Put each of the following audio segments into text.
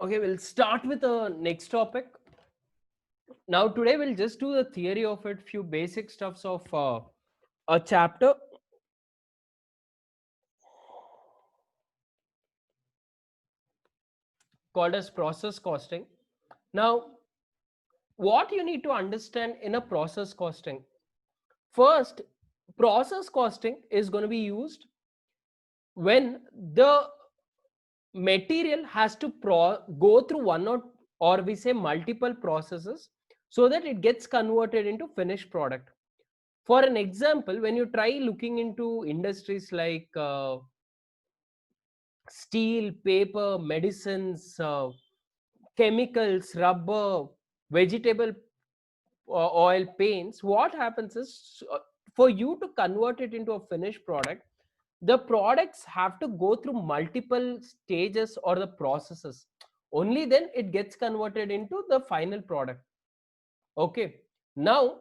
Okay, we'll start with the next topic. Now, today we'll just do the theory of it, few basic stuffs of a chapter called as process costing. Now, what you need to understand in a process costing. First, process costing is going to be used when the material has to go through one or we say multiple processes so that it gets converted into finished product. For an example, when you try looking into industries like steel, paper, medicines, chemicals, rubber, vegetable oil, paints, what happens is for you to convert it into a finished product, the products have to go through multiple stages or the processes. Only then it gets converted into the final product. Okay. Now,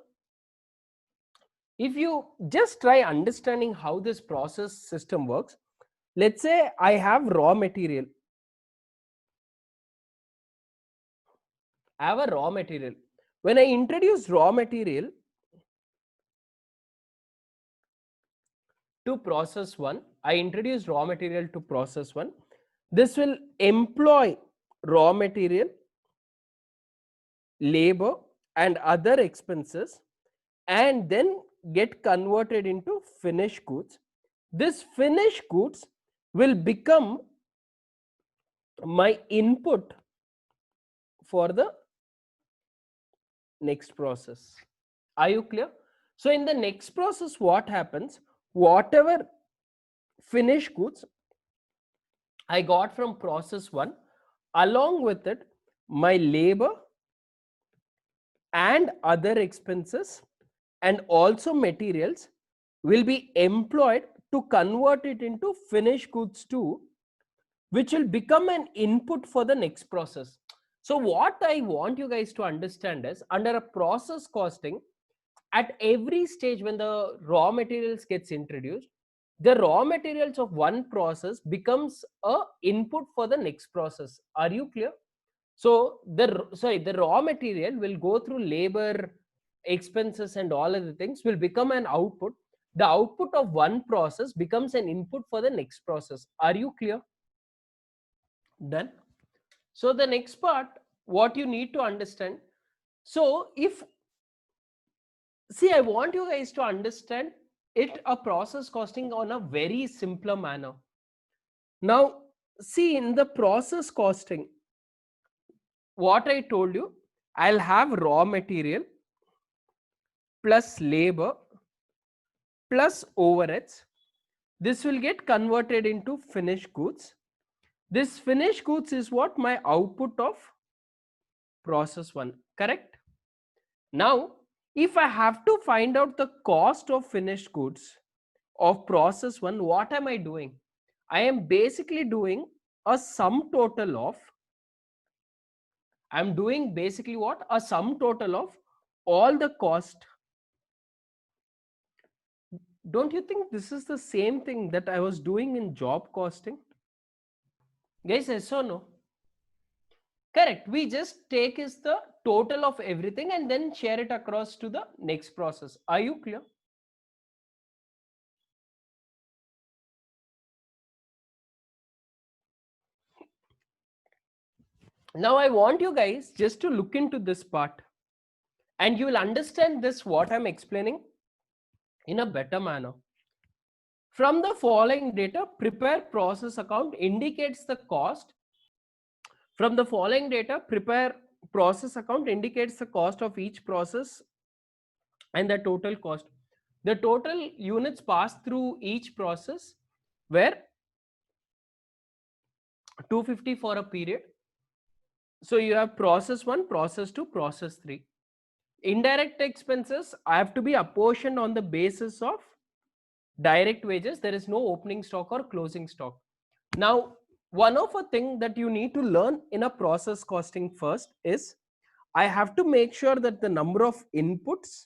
if you just try understanding how this process system works, let's say I have raw material. I have a raw material. When I introduce raw material to process one, I introduce raw material to process one. This will employ raw material, labor, and other expenses, and then get converted into finished goods. This finished goods will become my input for the next process. Are you clear? So in the next process, what happens? Whatever finished goods I got from process one, along with it, my labor and other expenses and also materials will be employed to convert it into finished goods too, which will become an input for the next process. So what I want you guys to understand is, under a process costing, at every stage when the raw materials gets introduced, the raw materials of one process becomes a input for the next process. Are you clear? So the raw material will go through labor, expenses, and all other things, will become an output. The output of one process becomes an input for the next process. Are you clear? Done. So the next part, what you need to understand. So if, see, I want you guys to understand it a process costing on a very simpler manner. Now, see, in the process costing, what I told you, I'll have raw material plus labor plus overheads. This will get converted into finished goods. This finished goods is what my output of process one, correct? Now, if I have to find out the cost of finished goods of process one, what am I doing? I am basically doing a sum total of, I'm doing basically what? A sum total of all the cost. Don't you think this is the same thing that I was doing in job costing? Guys, yes or no? Correct. We just take is the total of everything and then share it across to the next process. Are you clear? Now I want you guys just to look into this part and you will understand this what I'm explaining in a better manner. From the following data, prepare process account indicates the cost. From the following data, prepare process account indicates the cost of each process and the total cost. The total units passed through each process were 250 for a period. So you have process 1, process 2, process 3. Indirect expenses have to be apportioned on the basis of direct wages. There is no opening stock or closing stock. Now, one of a thing that you need to learn in a process costing first is, I have to make sure that the number of inputs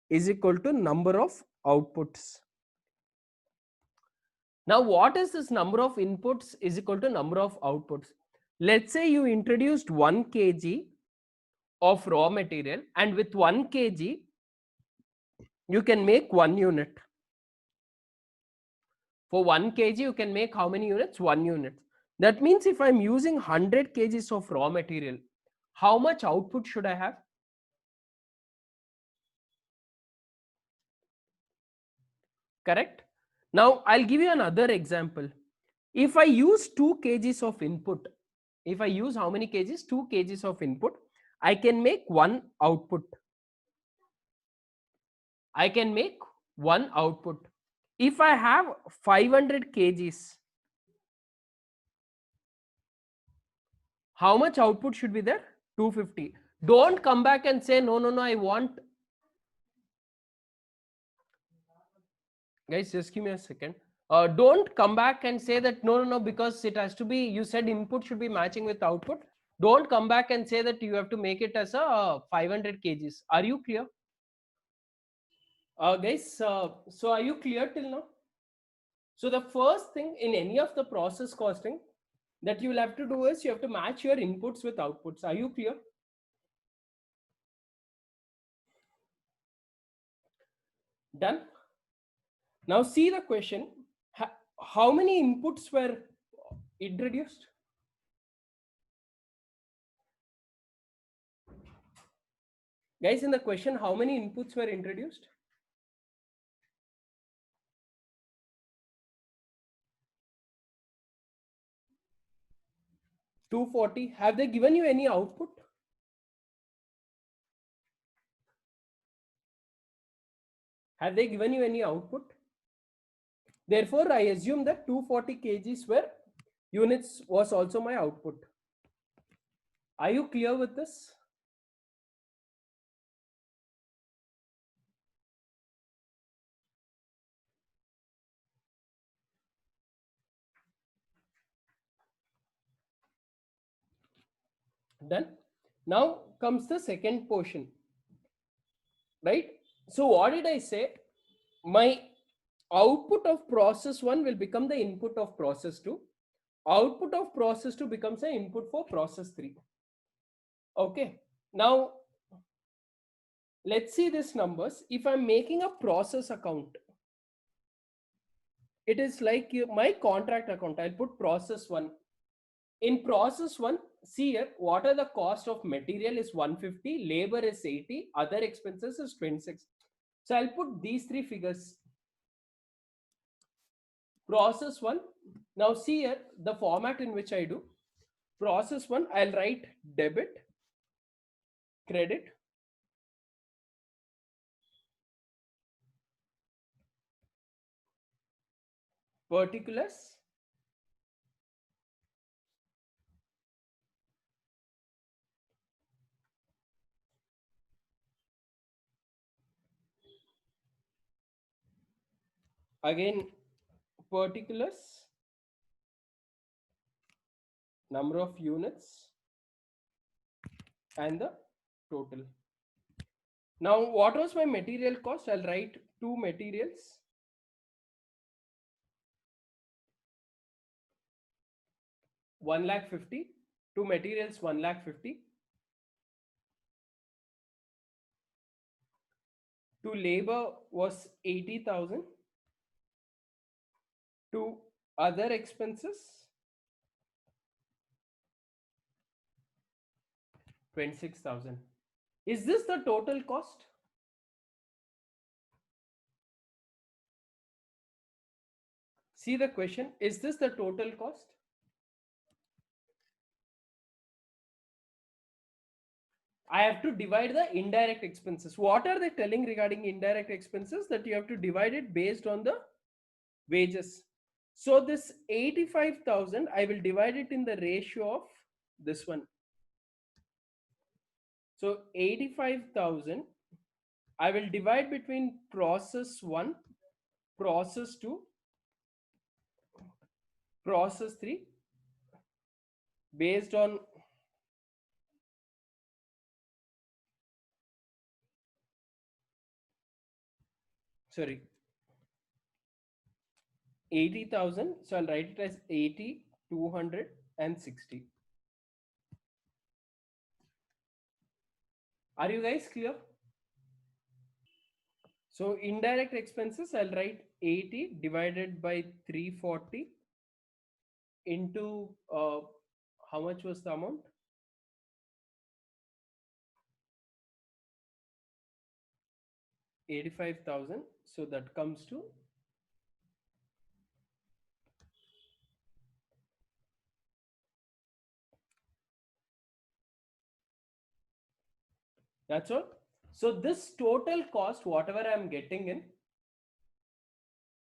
is equal to number of outputs. Now, what is this number of inputs is equal to number of outputs? Let's say you introduced 1 kg of raw material, and with 1 kg you can make 1 unit. For 1 kg you can make how many units? 1 unit. That means if I'm using 100 kgs of raw material, how much output should I have? Correct. Now I'll give you another example. If I use 2 kgs of input, if I use how many kgs? 2 kgs of input, I can make 1 output. I can make 1 output. If I have 500 kgs, how much output should be there? 250. Don't come back and say, no, no, no, I want. Guys, just give me a second. Don't come back and say that, no, no, no, because it has to be, you said input should be matching with output. Don't come back and say that you have to make it as a 500 kgs. Are you clear? Guys, so are you clear till now? So the first thing in any of the process costing that you will have to do is you have to match your inputs with outputs. Are you clear? Done. Now see the question. How many inputs were introduced? Guys, in the question, how many inputs were introduced? $240. Have they given you any output? Have they given you any output? Therefore, I assume that 240 kgs were units was also my output. Are you clear with this? Done. Now comes the second portion, right? So what did I say? My output of process 1 will become the input of process 2. Output of process 2 becomes the input for process 3. Okay. Now let's see these numbers. If I'm making a process account, it is like my contract account. I'll put process 1. In process 1, see here, what are the cost of material is 150, labor is 80, other expenses is 26. So I'll put these three figures. Process 1. Now see here, the format in which I do. Process 1, I'll write debit, credit, particulars, again particulars, number of units, and the total. Now what was my material cost? I'll write 2 materials, 1,50,000, 2 materials, 1,50,000, 2 labor was 80,000, 2 other expenses 26,000. Is this the total cost? See the question, is this the total cost? I have to divide the indirect expenses. What are they telling regarding indirect expenses? That you have to divide it based on the wages. So this 85,000, I will divide it in the ratio of this one. So 85,000, I will divide between process 1, process 2, process 3 based on sorry 80,000. So I'll write it as 80, 200 and 60. Are you guys clear? So indirect expenses, I'll write 80 divided by 340 into how much was the amount? 85,000. So that comes to that's all. So this total cost, whatever I'm getting in,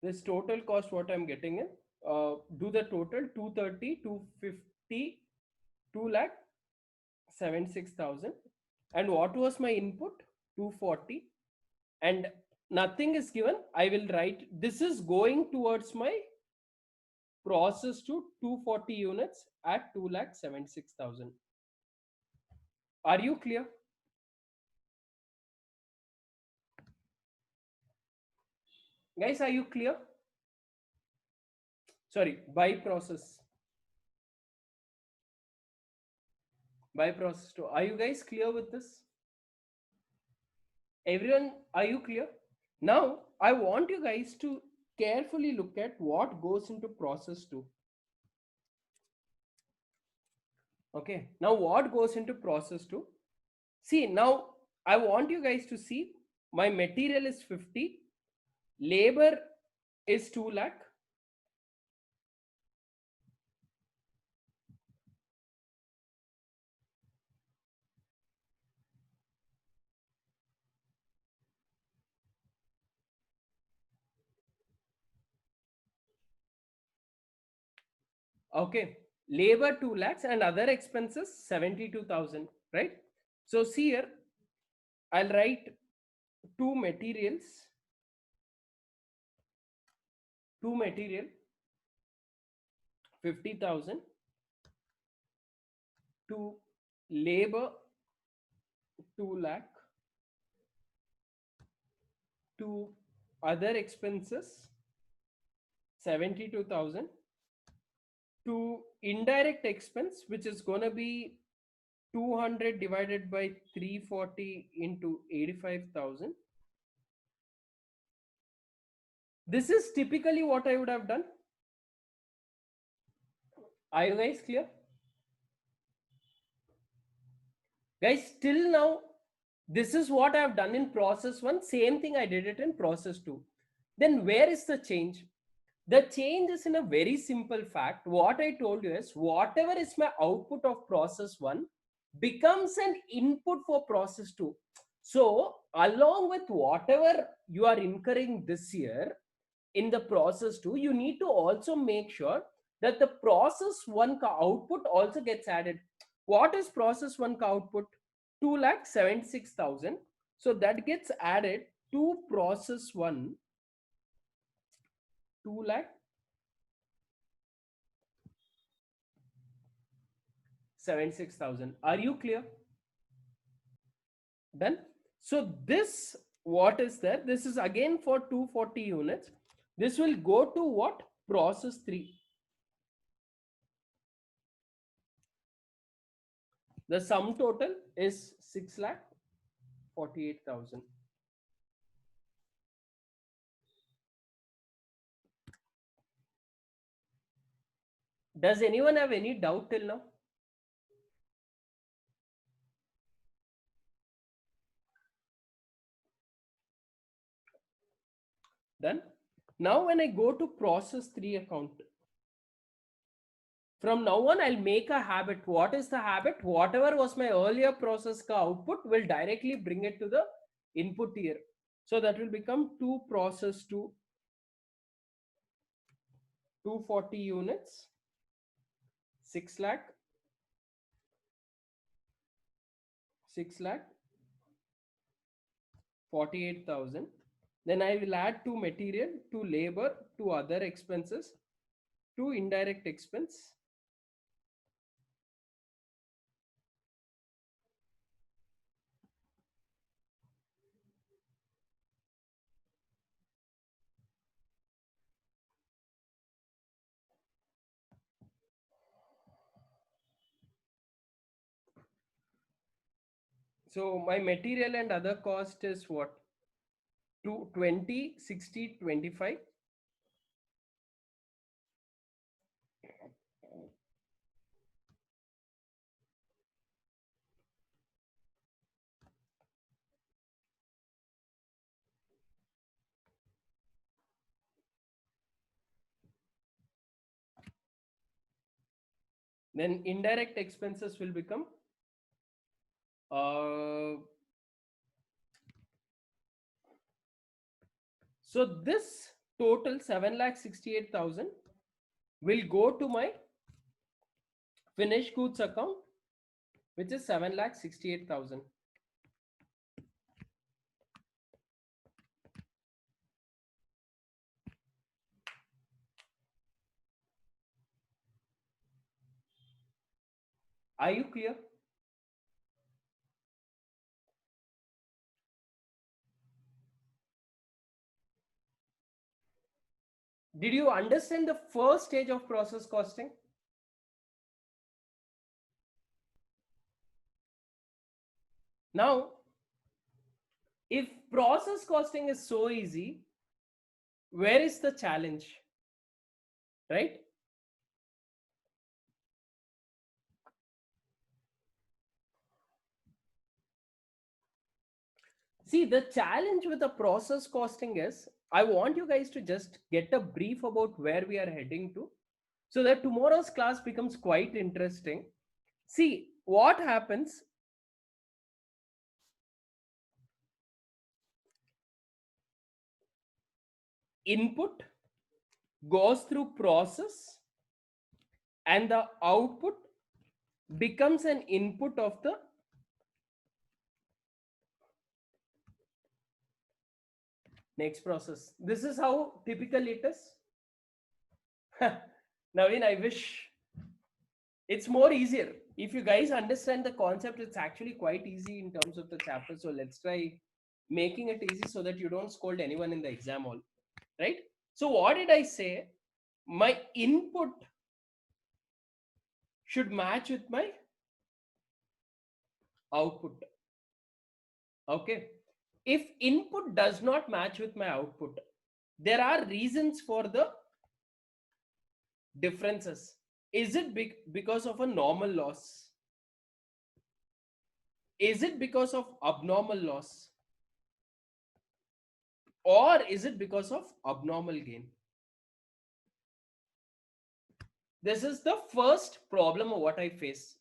this total cost, what I'm getting in, do the total 230, 250, 2 lakh 76,000. And what was my input? 240. And nothing is given. I will write this is going towards my process to 240 units at 2,76,000. Are you clear? Guys, are you clear? Sorry, by process. By process to. Are you guys clear with this? Everyone, are you clear? Now, I want you guys to carefully look at what goes into process 2. Okay, now what goes into process 2? See, now I want you guys to see my material is 50, labor is 2 lakh. Okay, labor 2 lakhs and other expenses 72,000, right? So see here, I'll write two materials, two material 50,000, to labor 2 lakh, to other expenses 72,000, to indirect expense which is going to be 200 divided by 340 into 85,000. This is typically what I would have done. Are you guys clear? Guys, till now, this is what I have done in process 1. Same thing I did it in process 2. Then where is the change? The change is in a very simple fact. What I told you is whatever is my output of process 1 becomes an input for process 2. So along with whatever you are incurring this year in the process 2, you need to also make sure that the process 1 output also gets added. What is process 1 output? 2,76,000. So that gets added to process 1, 2 lakh 76,000. Are you clear? Done. So this, what is there? This is again for 240 units. This will go to what? Process 3. The sum total is 6,48,000. Does anyone have any doubt till now? Done. Now when I go to process 3 account, from now on I'll make a habit. What is the habit? Whatever was my earlier process ka output will directly bring it to the input here. So that will become 2 process 2, 240 units, 6 lakh 48,000. Then I will add to material, to labor, to other expenses, to indirect expense. So my material and other cost is what? 20, 60, 25. Then indirect expenses will become uh, so this total 7,68,000 will go to my finished goods account, which is 7,68,000. Are you clear? Did you understand the first stage of process costing? Now, if process costing is so easy, where is the challenge? Right? See, the challenge with the process costing is I want you guys to just get a brief about where we are heading to so that tomorrow's class becomes quite interesting. See, what happens? Input goes through process and the output becomes an input of the next process. This is how typical it is. Naveen, I wish it's more easier. If you guys understand the concept, it's actually quite easy in terms of the chapter. So let's try making it easy so that you don't scold anyone in the exam hall. Right? So what did I say? My input should match with my output. Okay. If input does not match with my output, there are reasons for the differences. Is it because of a normal loss? Is it because of abnormal loss? Or is it because of abnormal gain? This is the first problem of what I face.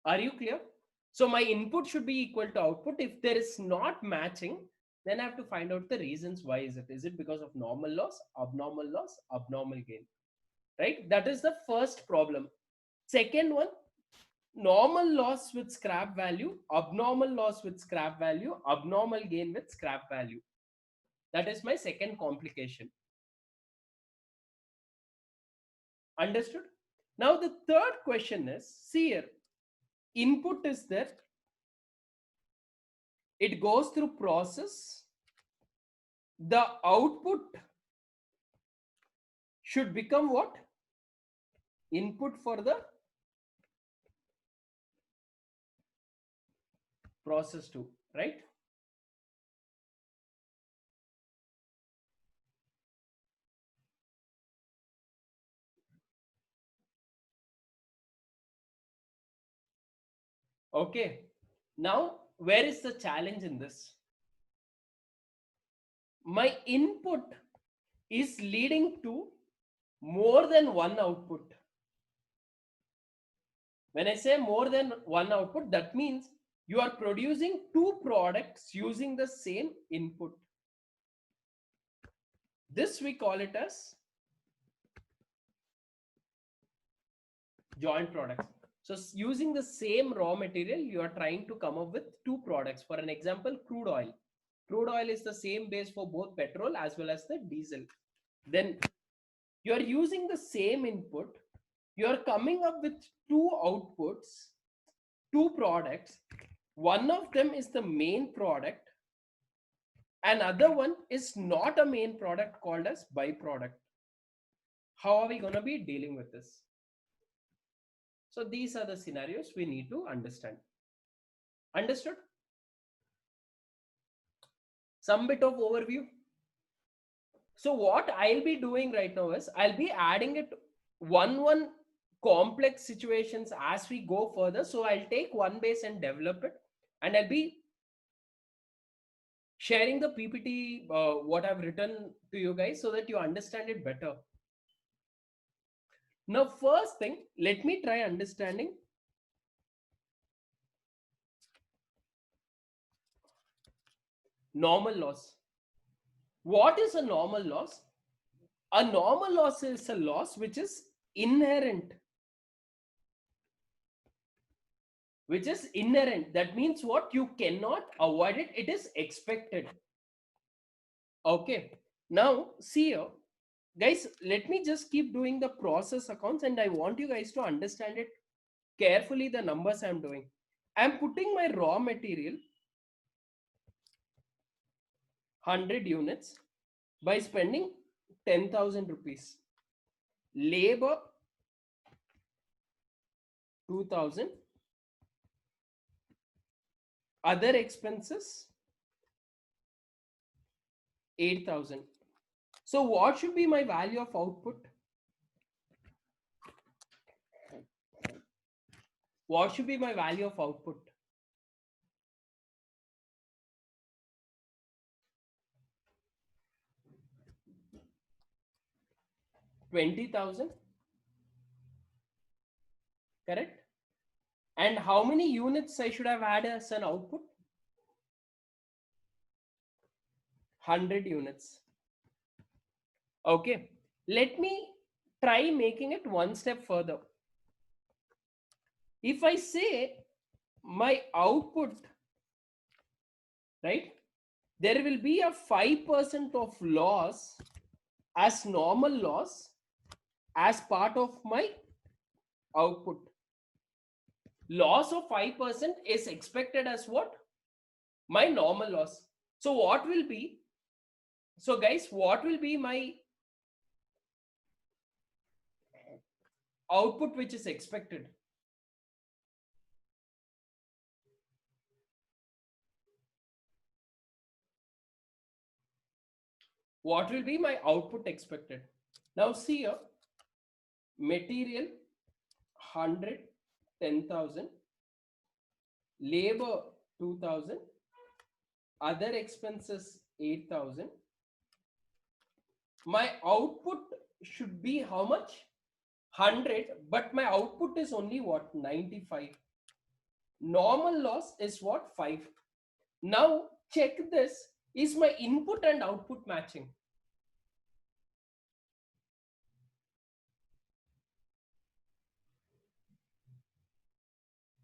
Are you clear? So my input should be equal to output. If there is not matching, then I have to find out the reasons why is it. Is it because of normal loss, abnormal gain? Right? That is the first problem. Second one, normal loss with scrap value, abnormal loss with scrap value, abnormal gain with scrap value. That is my second complication. Understood? Now the third question is, see here, input is there, it goes through process, the output should become what? Input for the process 2, right? Okay. Now, where is the challenge in this? My input is leading to more than one output. When I say more than one output, that means you are producing two products using the same input. This we call it as joint products. So using the same raw material, you are trying to come up with two products. For an example, crude oil. Crude oil is the same base for both petrol as well as the diesel. Then you are using the same input. You are coming up with two outputs, two products. One of them is the main product. Another one is not a main product called as byproduct. How are we going to be dealing with this? So these are the scenarios we need to understand. Understood? Some bit of overview. So what I'll be doing right now is I'll be adding it one complex situations as we go further. So I'll take one base and develop it, and I'll be sharing the PPT what I've written to you guys so that you understand it better. Now, first thing, let me try understanding normal loss. What is a normal loss? A normal loss is a loss which is inherent. Which is inherent. That means what? You cannot avoid it. It is expected. Okay. Now, see here. Guys, let me just keep doing the process accounts, and I want you guys to understand it carefully, the numbers I'm doing. I'm putting my raw material 100 units by spending 10,000 rupees. Labor 2,000. Other expenses 8,000. So what should be my value of output? What should be my value of output? 20,000. Correct? And how many units I should have had as an output? 100 units. Okay. Let me try making it one step further. If I say my output, right, there will be a 5% of loss as normal loss as part of my output. Loss of 5% is expected as what? My normal loss. So what will be? So guys, what will be my output which is expected? What will be my output expected? Now see here, material 100, 10,000, labor 2,000, other expenses 8,000. My output should be how much? 100, but my output is only what? 95. Normal loss is what? 5. Now check this. Is my input and output matching?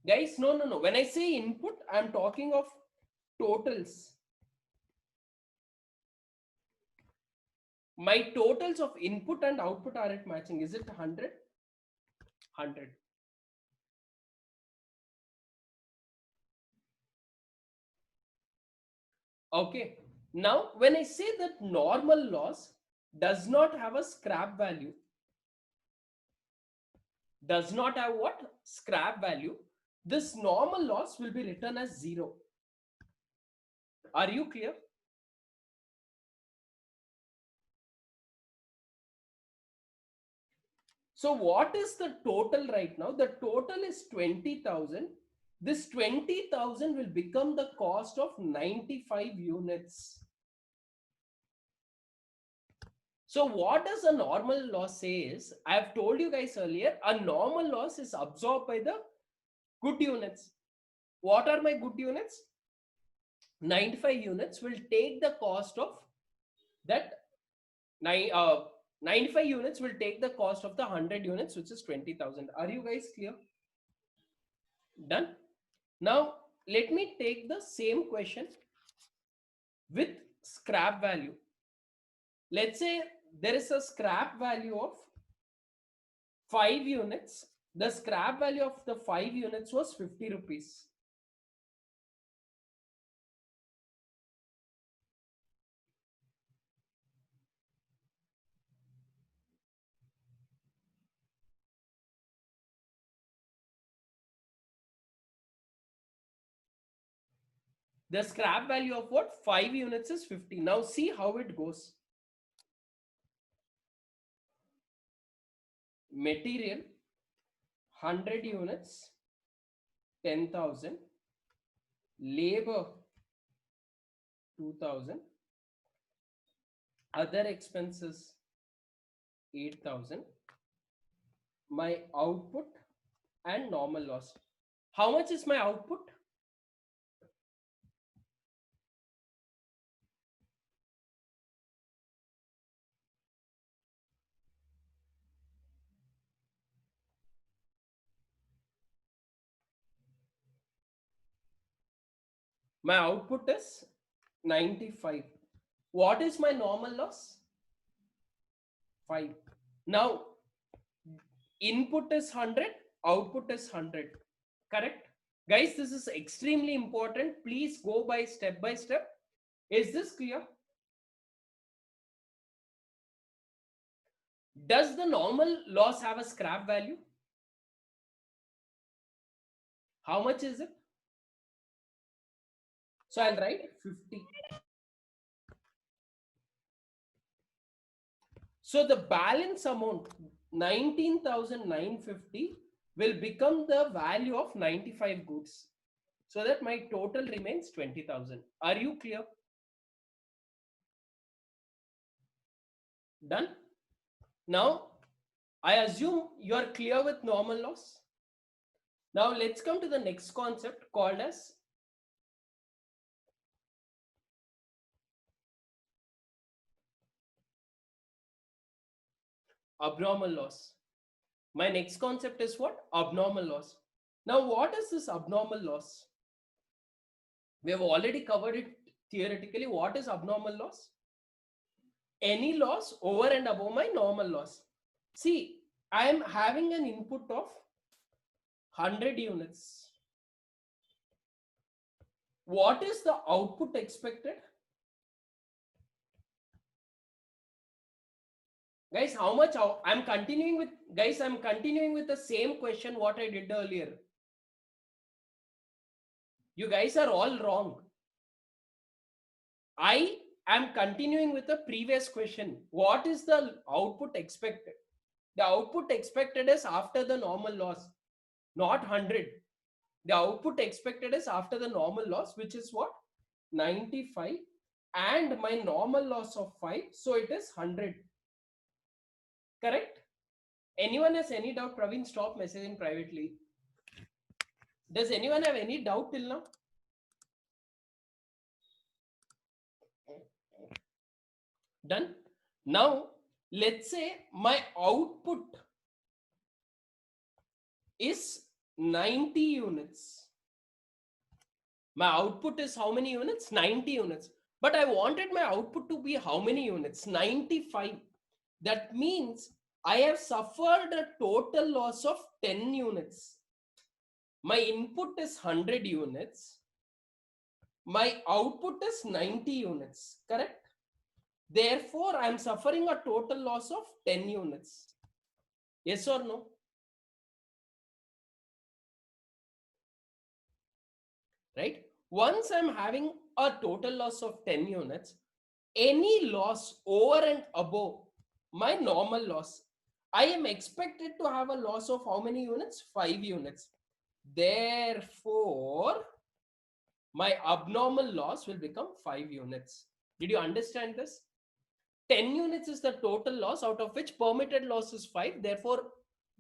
Guys, no. When I say input, I'm talking of totals. My totals of input and output are it matching? Is it 100? 100. Okay. Now, when I say that normal loss does not have a scrap value, does not have what? Scrap value. This normal loss will be written as 0. Are you clear? So what is the total right now? The total is 20,000. This 20,000 will become the cost of 95 units. So what does a normal loss say is, I have told you guys earlier, a normal loss is absorbed by the good units. What are my good units? 95 units will take the cost of that 95 units will take the cost of the 100 units, which is 20,000. Are you guys clear? Done. Now let me take the same question with scrap value. Let's say there is a scrap value of 5 units. The scrap value of the 5 units was 50 rupees. The scrap value of what? 5 units is 50. Now see how it goes. Material 100 units, 10,000. Labor 2,000. Other expenses 8,000. My output and normal loss. How much is my output? My output is 95. What is my normal loss? 5. Now, input is 100, output is 100. Correct? Guys, this is extremely important. Please go by step. Is this clear? Does the normal loss have a scrap value? How much is it? So I'll write 50. So the balance amount 19,950 will become the value of 95 goods. So that my total remains 20,000. Are you clear? Done? Now, I assume you are clear with normal loss. Now let's come to the next concept called as abnormal loss. My next concept is what? Abnormal loss. Now, what is this abnormal loss? We have already covered it theoretically. What is abnormal loss? Any loss over and above my normal loss. See, I am having an input of 100 units. What is the output expected? Guys, how much? I'm continuing with, guys, I'm continuing with the same question what I did earlier. You guys are all wrong. I am continuing with the previous question. What is the output expected? The output expected is after the normal loss, not 100. The output expected is after the normal loss, which is what? 95, and my normal loss of 5. So it is 100. Correct? Anyone has any doubt? Praveen, stop messaging privately. Does anyone have any doubt till now? Done. Now, let's say my output is 90 units. My output is how many units? 90 units. But I wanted my output to be how many units? 95. That means I have suffered a total loss of 10 units. My input is 100 units. My output is 90 units. Correct? Therefore, I am suffering a total loss of 10 units. Yes or no? Right? Once I'm having a total loss of 10 units, any loss over and above my normal loss, I am expected to have a loss of how many units? 5 units. Therefore, my abnormal loss will become 5 units. Did you understand this? 10 units is the total loss, out of which permitted loss is 5. Therefore,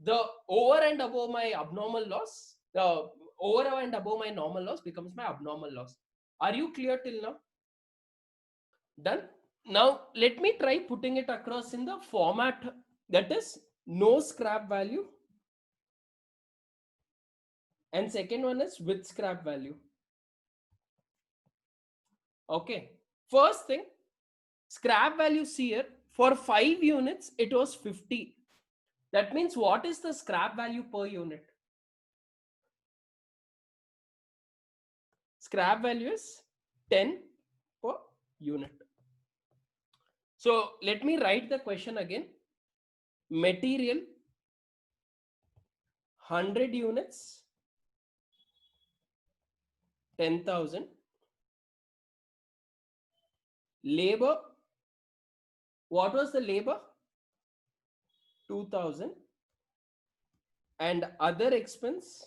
the over and above my abnormal loss, the over and above my normal loss becomes my abnormal loss. Are you clear till now? Done. Now, let me try putting it across in the format that is no scrap value. And second one is with scrap value. Okay. First thing, scrap value here for 5 units, it was 50. That means what is the scrap value per unit? Scrap value is 10 per unit. So let me write the question again. Material 100 units, 10,000. Labor, what was the labor? 2000. And other expense,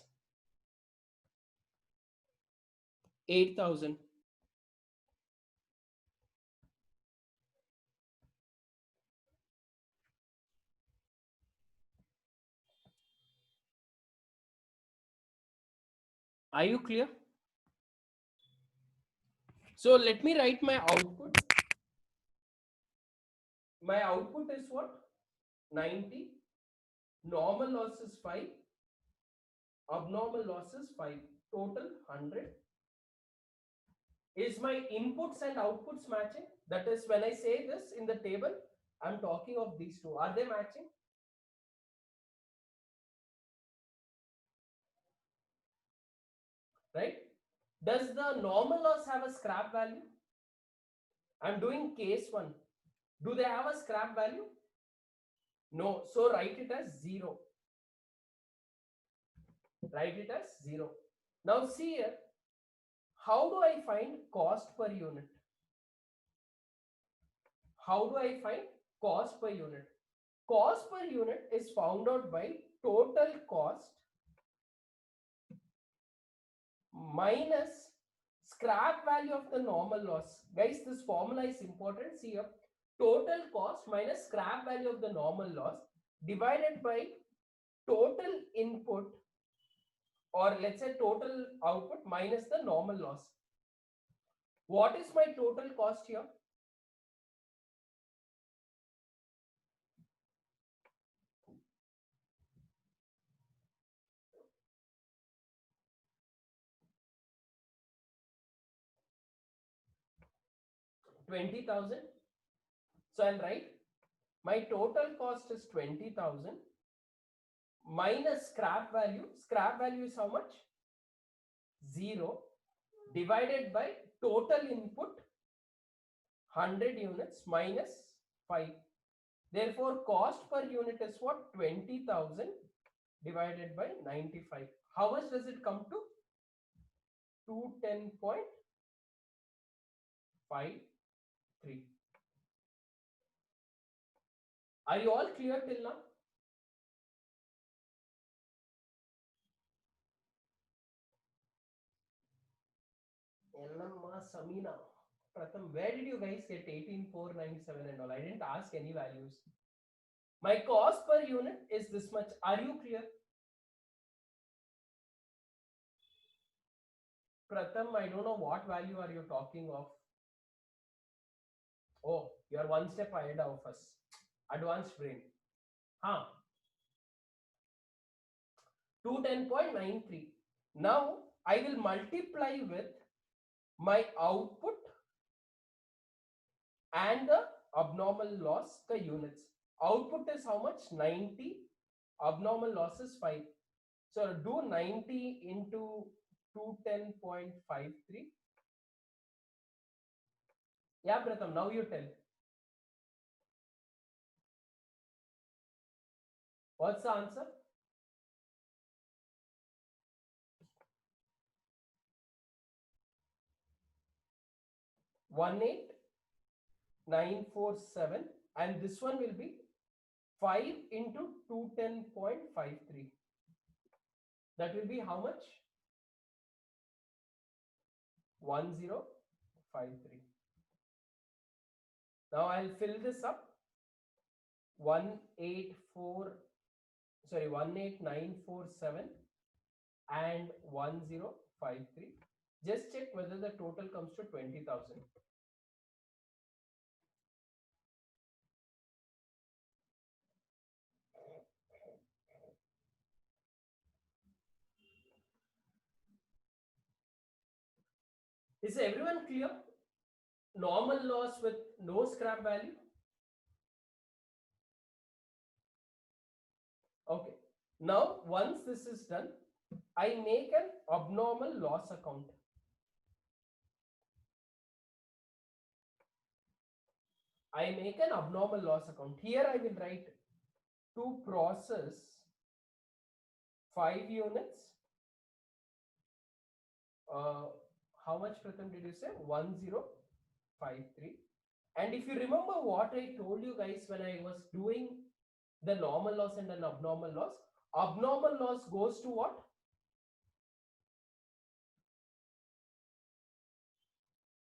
8000. Are you clear? So let me write my output. My output is what? 90. Normal loss is 5. Abnormal loss is 5. Total 100. Is my inputs and outputs matching? That is, when I say this in the table, I'm talking of these two. Are they matching? Right? Does the normal loss have a scrap value? I'm doing case 1. Do they have a scrap value? No. So write it as 0. Write it as 0. Now see here. How do I find cost per unit? How do I find cost per unit? Cost per unit is found out by total cost minus scrap value of the normal loss. Guys, this formula is important. See here, total cost minus scrap value of the normal loss divided by total input, or let's say total output minus the normal loss. What is my total cost here? $20,000. So I'll write my total cost is 20,000 minus scrap value. Scrap value is how much? 0, divided by total input 100 units minus 5. Therefore, cost per unit is what? 20,000 divided by 95. How much does it come to? 210.53. Are you all clear till now? Samina, Pratham, where did you guys get 18,497 and all? I didn't ask any values. My cost per unit is this much. Are you clear? Pratham, I don't know what value are you talking of. Oh, you're one step ahead of us. Advanced brain. Huh. 210.93. Now I will multiply with my output and the abnormal loss, the units. Output is how much? 90. Abnormal loss is 5. So do 90 into 210.53. Yeah, Pratham, now you tell. What's the answer? 18,947, and this one will be 5 into 210.53. That will be how much? 1053. Now I'll fill this up. 18947 and 1053. Just check whether the total comes to 20,000. Is everyone clear? Normal loss with no scrap value. Okay. Now, once this is done, I make an abnormal loss account. I make an abnormal loss account. Here I will write to process 5 units. How much, Pratham, did you say? 1053. And if you remember what I told you guys when I was doing the normal loss and an abnormal loss goes to what?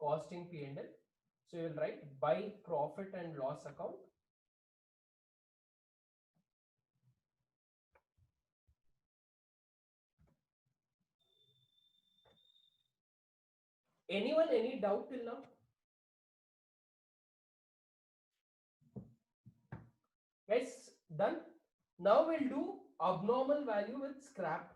Costing P&L. So you will write by profit and loss account. Anyone, any doubt till now? Guys, done. Now we'll do abnormal value with scrap.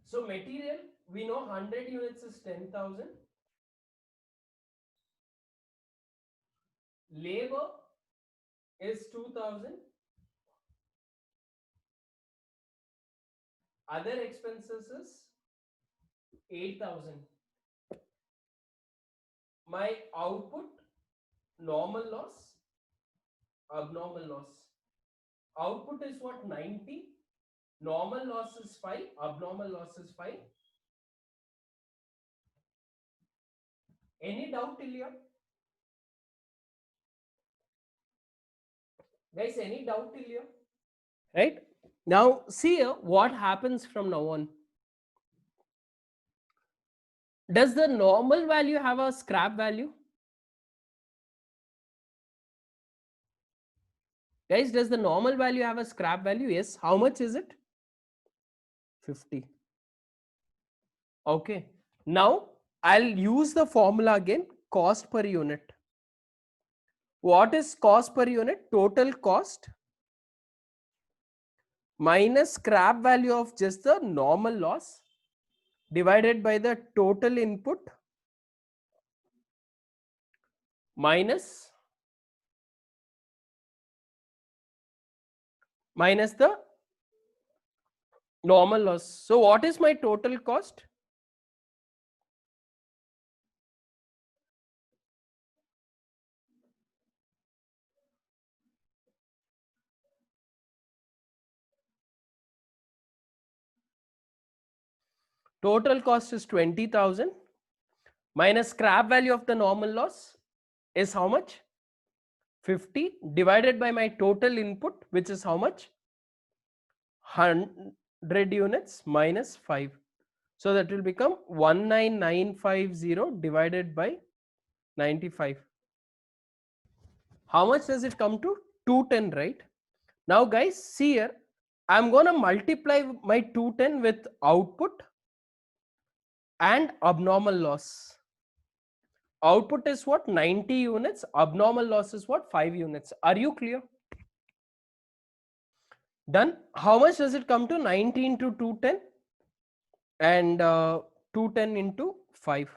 So material, we know 100 units is 10,000. Labor is 2,000. Other expenses is 8,000. My output, normal loss, abnormal loss. Output is what? 90. Normal loss is 5. Abnormal loss is 5. Any doubt till here? Guys, any doubt till here? Right? Now, see here what happens from now on. Does the normal value have a scrap value? Guys, does the normal value have a scrap value? Yes. How much is it? 50. Okay. Now, I'll use the formula again, cost per unit. What is cost per unit? Total cost minus scrap value of just the normal loss divided by the total input minus the normal loss. So what is my total cost? Total cost is 20,000 minus scrap value of the normal loss is how much? 50 divided by my total input, which is how much? 100 units minus 5. So that will become 19950 divided by 95. How much does it come to? 210, right? Now guys, see here, I'm going to multiply my 210 with output and abnormal loss. Output is what? 90 units. Abnormal loss is what? 5 units. Are you clear? Done. How much does it come to? 90 into 210 and 210 into 5.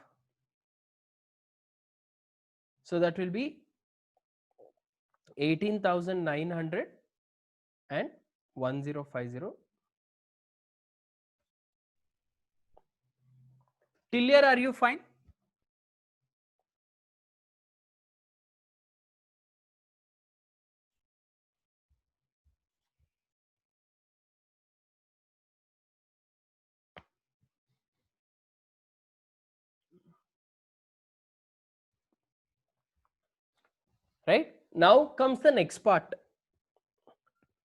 So that will be 18,900 and 1050. Till here, are you fine? Right? Now comes the next part.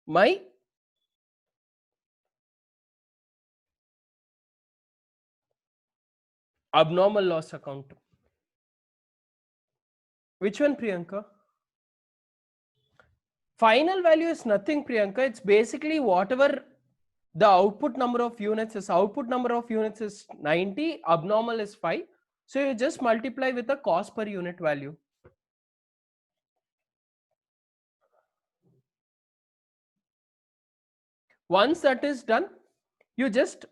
My abnormal loss account. Which one, Priyanka? Final value is nothing, Priyanka. It's basically whatever the output number of units is. Output number of units is 90, abnormal is 5. So you just multiply with the cost per unit value. Once that is done, you just,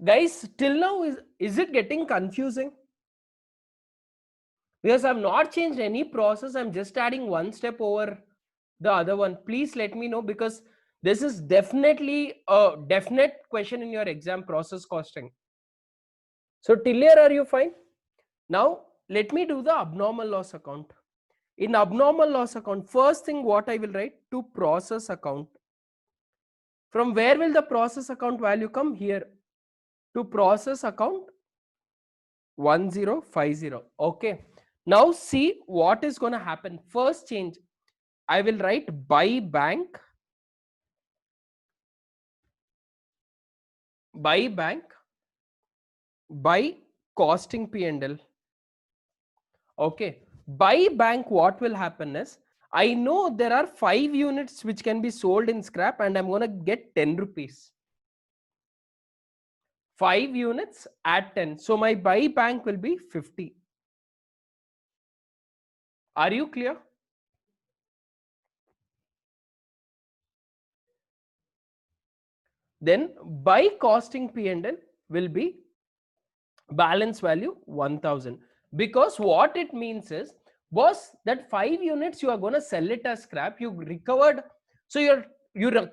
guys, till now is it getting confusing? because I've not changed any process. I'm just adding one step over the other one. Please let me know, because this is definitely a definite question in your exam, process costing. So till here, are you fine? Now let me do the abnormal loss account. In abnormal loss account, first thing what I will write, to process account. From where will the process account value come? Here, to process account 1050. Okay. Now see what is going to happen. First change, I will write by bank, by costing P&L. Okay. By bank, what will happen is, I know there are 5 units which can be sold in scrap, and I'm going to get 10 rupees. 5 units at 10. So my buy bank will be 50. Are you clear? Then by costing P&L will be balance value 1000, because what it means is, boss, that 5 units you are going to sell it as scrap, you recovered, so you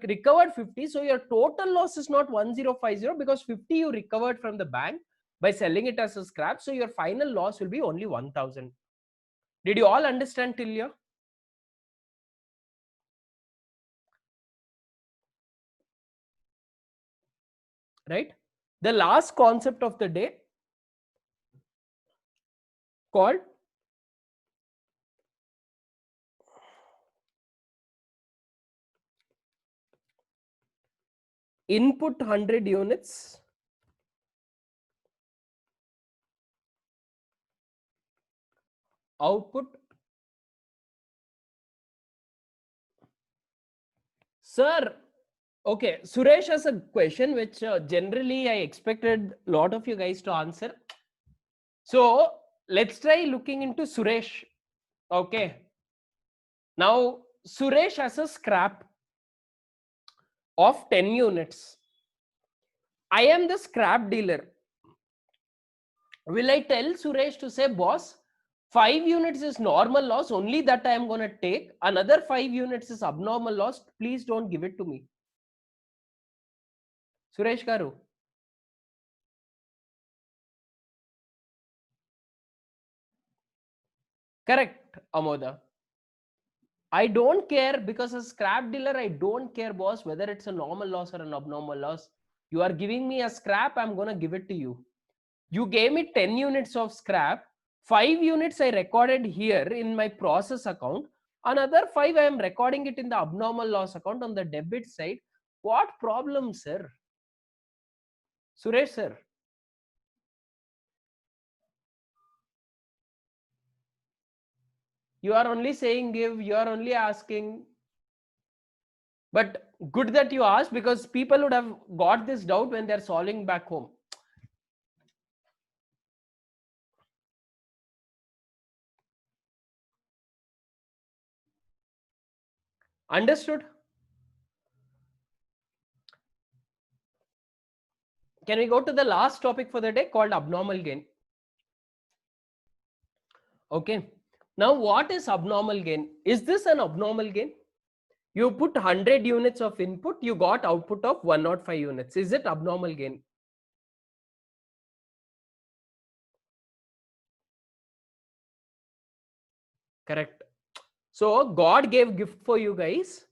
recovered 50, so your total loss is not 1050, because 50 you recovered from the bank by selling it as a scrap, so your final loss will be only 1000. Did you all understand till here? Right? The last concept of the day, called input 100 units, output. Sir, okay, Suresh has a question which generally I expected a lot of you guys to answer. So let's try looking into Suresh. Okay. Now Suresh has a scrap of 10 units. I am the scrap dealer. Will I tell Suresh to say, boss, 5 units is normal loss, only that I am going to take. Another 5 units is abnormal loss. Please don't give it to me. Suresh Garu. Correct, Amoda. I don't care, because as scrap dealer, I don't care, boss, whether it's a normal loss or an abnormal loss. You are giving me a scrap, I'm going to give it to you. You gave me 10 units of scrap. 5 units I recorded here in my process account. Another 5 I am recording it in the abnormal loss account on the debit side. What problem, sir? Suresh, sir. You are only saying give, you are only asking. But good that you asked, because people would have got this doubt when they're solving back home. Understood? Can we go to the last topic for the day, called abnormal gain? Okay. Now, what is abnormal gain? Is this an abnormal gain? You put 100 units of input, you got output of 105 units. Is it abnormal gain? Correct. So God gave gift for you guys,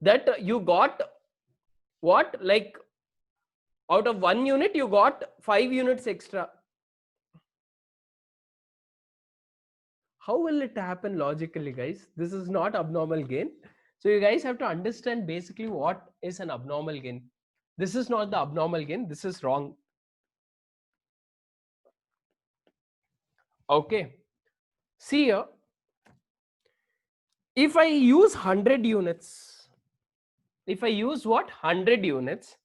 that you got what, like out of 1 unit you got 5 units extra. How will it happen logically, guys? This is not abnormal gain. So you guys have to understand basically what is an abnormal gain. This is not the abnormal gain. This is wrong. Okay. See here. If I use 100 units, if I use what? 100 units,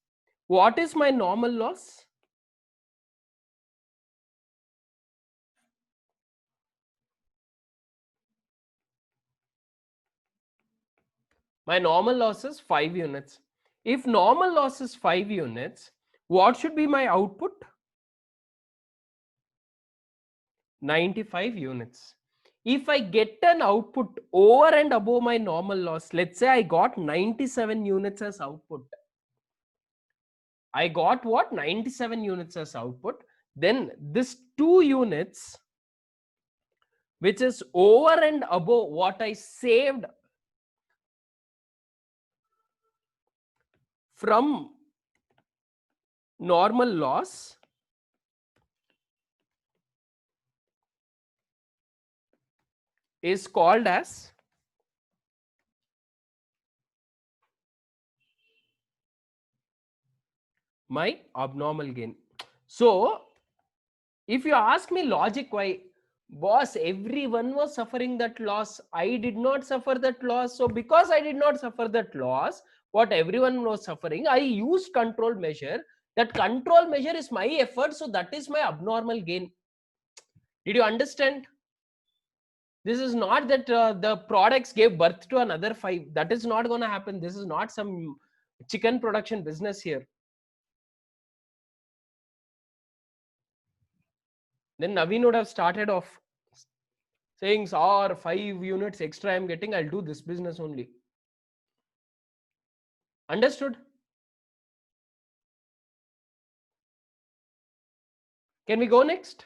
what is my normal loss? My normal loss is 5 units. If normal loss is 5 units, what should be my output? 95 units. if I get an output over and above my normal loss, let's say I got 97 units as output. I got what? 97 units as output. Then this 2 units, which is over and above what I saved from normal loss, is called as my abnormal gain. So if you ask me logic, why, boss, everyone was suffering that loss, I did not suffer that loss. So because I did not suffer that loss, what everyone was suffering, I used control measure. That control measure is my effort, so that is my abnormal gain. Did you understand? This is not that the products gave birth to another 5. That is not going to happen. This is not some chicken production business here. Then Naveen would have started off saying, or 5 units extra I'm getting, I'll do this business only. Understood? Can we go next?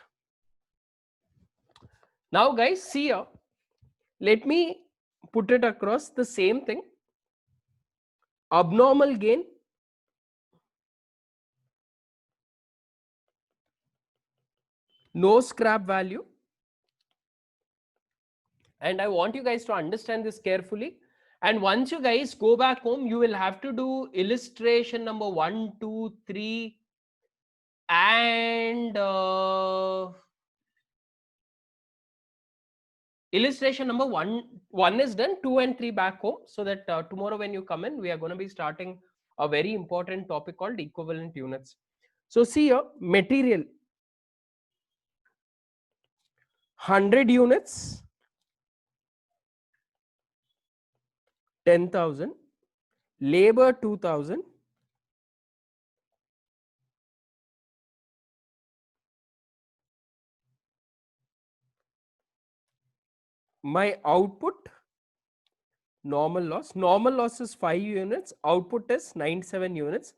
Now guys, see here, let me put it across the same thing. Abnormal gain, no scrap value. And I want you guys to understand this carefully. And once you guys go back home, you will have to do illustration number 1, 2, 3, and illustration number 1 is done, 2 and 3 back home, so that tomorrow when you come in, we are going to be starting a very important topic called equivalent units. So see here, material 100 units, 10,000, labor 2,000, my output, normal loss is 5 units, output is 97 units.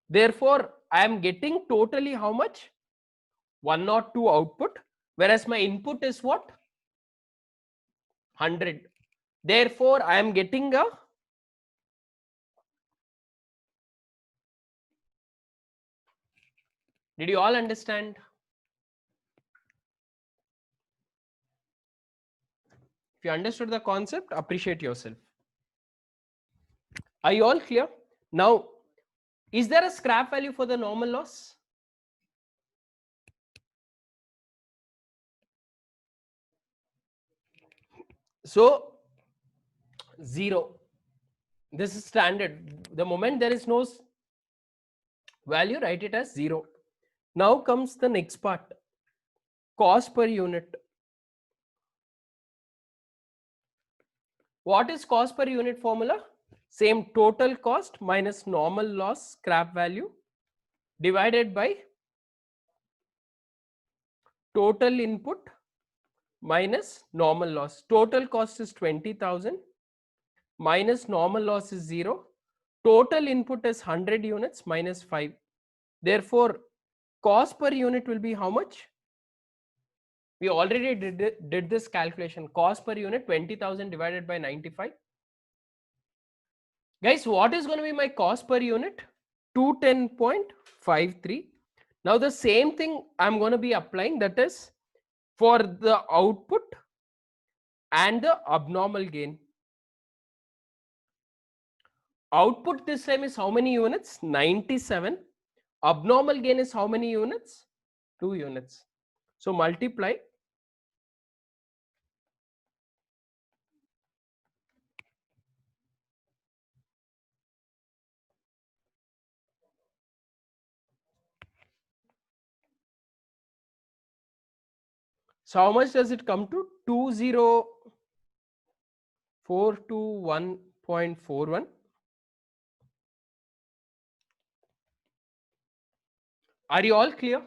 Therefore I am getting totally how much? 102 output, whereas my input is what? 100. Therefore I am getting a did you all understand? If you understood the concept, appreciate yourself. Are you all clear? Now, is there a scrap value for the normal loss? So 0. This is standard. The moment there is no value, write it as 0. Now comes the next part. Cost per unit. What is cost per unit formula? Same, total cost minus normal loss scrap value divided by total input minus normal loss. Total cost is 20,000 minus normal loss is 0. Total input is 100 units minus 5. Therefore, cost per unit will be how much? We already did this calculation. Cost per unit 20,000 divided by 95. Guys, what is going to be my cost per unit? 210.53. Now the same thing I'm going to be applying, that is for the output and the abnormal gain. Output this time is how many units? 97. Abnormal gain is how many units? 2 units. So multiply. So how much does it come to? 20421.41. Are you all clear?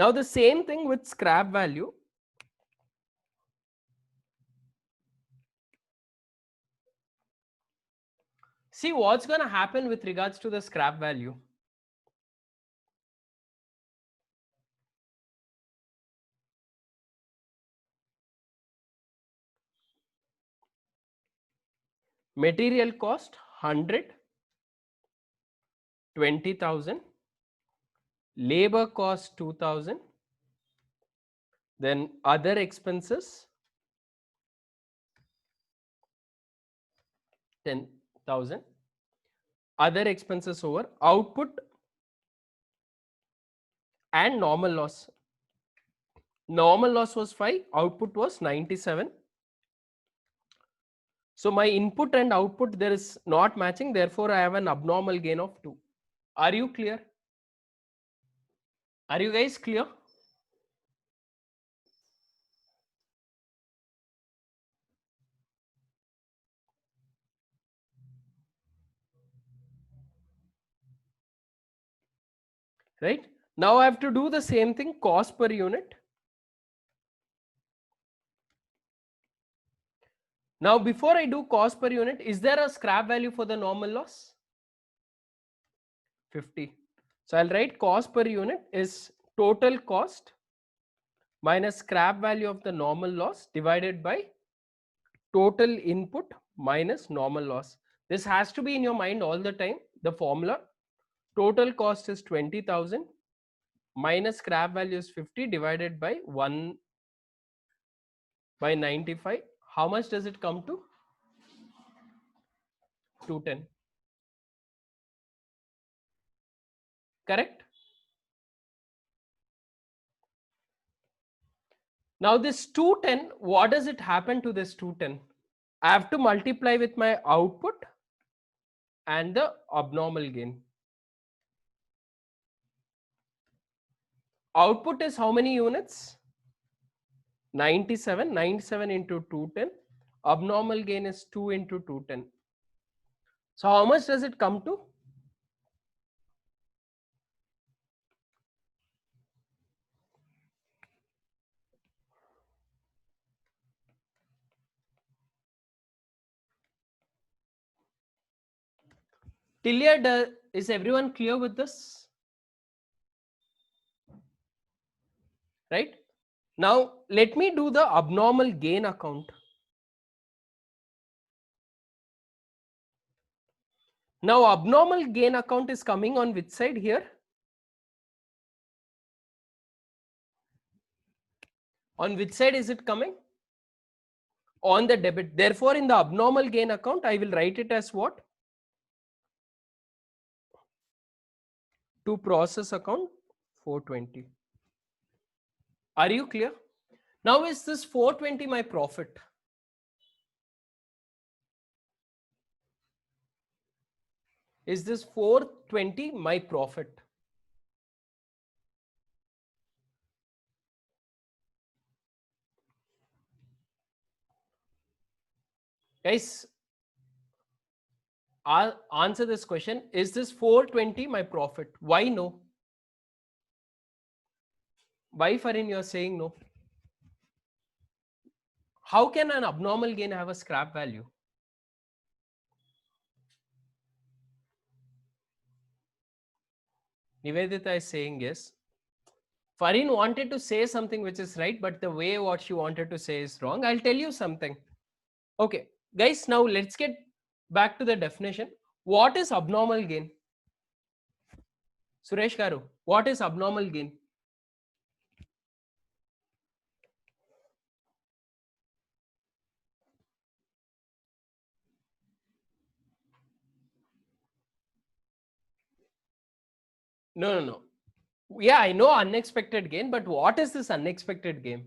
Now the same thing with scrap value. See what's going to happen with regards to the scrap value. Material cost 100, 20,000, labor cost 2,000, then other expenses 10,000, other expenses over output and normal loss. Normal loss was 5, output was 97. So my input and output there is not matching, therefore I have an abnormal gain of 2. Are you clear? Are you guys clear? Right? Now I have to do the same thing, cost per unit. Now before I do cost per unit, is there a scrap value for the normal loss? 50. So I'll write cost per unit is total cost minus scrap value of the normal loss divided by total input minus normal loss. This has to be in your mind all the time. The formula, total cost is 20,000 minus scrap value is 50 divided by 1 by 95. How much does it come to? 210. Correct? Now this 210, what does it happen to this 210? I have to multiply with my output and the abnormal gain. Output is how many units? 97. 97 into 210. Abnormal gain is 2 into 210. So how much does it come to? Till here, is everyone clear with this? Right? Now let me do the abnormal gain account. Now abnormal gain account is coming on which side here? On which side is it coming? On the debit. Therefore, in the abnormal gain account, I will write it as what? To process account 420. Are you clear? Now is this 420 my profit? Is this 420 my profit? Guys, I'll answer this question. Is this 420 my profit? Why no? Why, Farin, you're saying no? How can an abnormal gain have a scrap value? Nivedita is saying yes. Farin wanted to say something which is right, but the way what she wanted to say is wrong. I'll tell you something. Okay, guys, now let's get back to the definition. What is abnormal gain? Suresh Garu, what is abnormal gain? No. Yeah, I know unexpected gain, but what is this unexpected gain?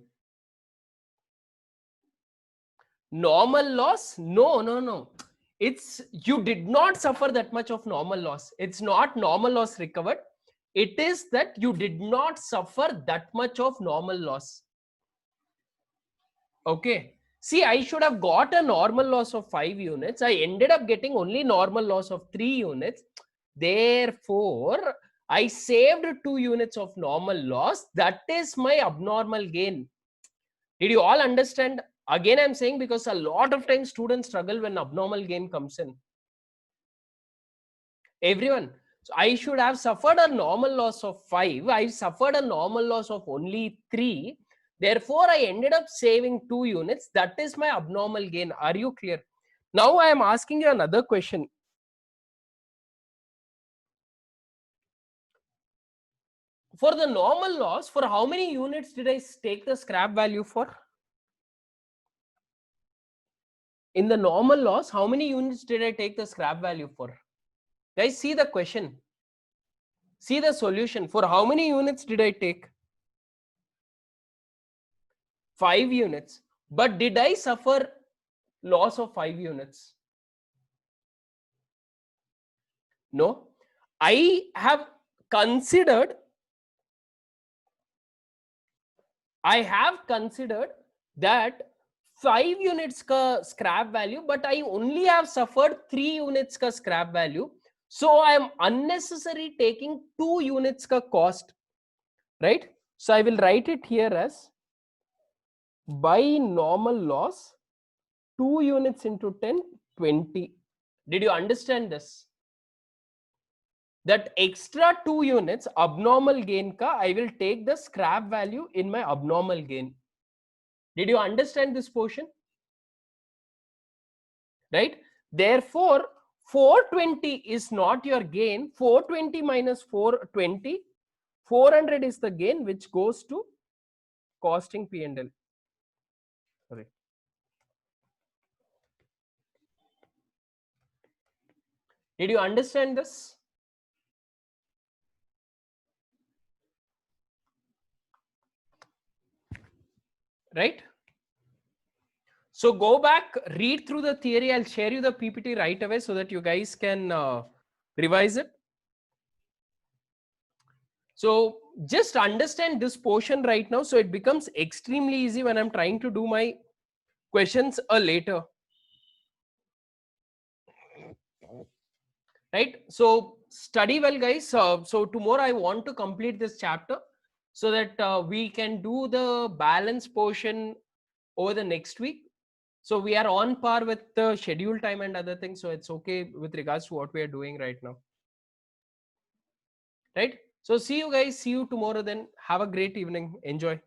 Normal loss? No. It's you did not suffer that much of normal loss. It's not normal loss recovered. It is that you did not suffer that much of normal loss. Okay. See, I should have got a normal loss of 5 units. I ended up getting only normal loss of 3 units. Therefore, I saved 2 units of normal loss. That is my abnormal gain. Did you all understand? Again, I'm saying because a lot of times students struggle when abnormal gain comes in. Everyone. So I should have suffered a normal loss of 5. I suffered a normal loss of only 3. Therefore, I ended up saving 2 units. That is my abnormal gain. Are you clear? Now I am asking you another question. For the normal loss, for how many units did I take the scrap value for? In the normal loss, how many units did I take the scrap value for? Guys, see the question. See the solution. For how many units did I take? 5 units. But did I suffer loss of 5 units? No. I have considered that 5 units ka scrap value, but I only have suffered 3 units ka scrap value. So I am unnecessarily taking 2 units ka cost, right? So I will write it here as by normal loss 2 units into 10, 20. Did you understand this? That extra 2 units abnormal gain ka I will take the scrap value in my abnormal gain. Did you understand this portion? Right? Therefore, 420 is not your gain. 420 minus 420, 400 is the gain which goes to costing P&L. Sorry. Did you understand this? Right? So go back, read through the theory. I'll share you the PPT right away so that you guys can revise it. So just understand this portion right now. So it becomes extremely easy when I'm trying to do my questions later. Right? So study well, guys. So tomorrow I want to complete this chapter so that we can do the balance portion over the next week. So we are on par with the schedule time and other things. So it's okay with regards to what we are doing right now. Right? So see you guys. See you tomorrow then. Have a great evening. Enjoy.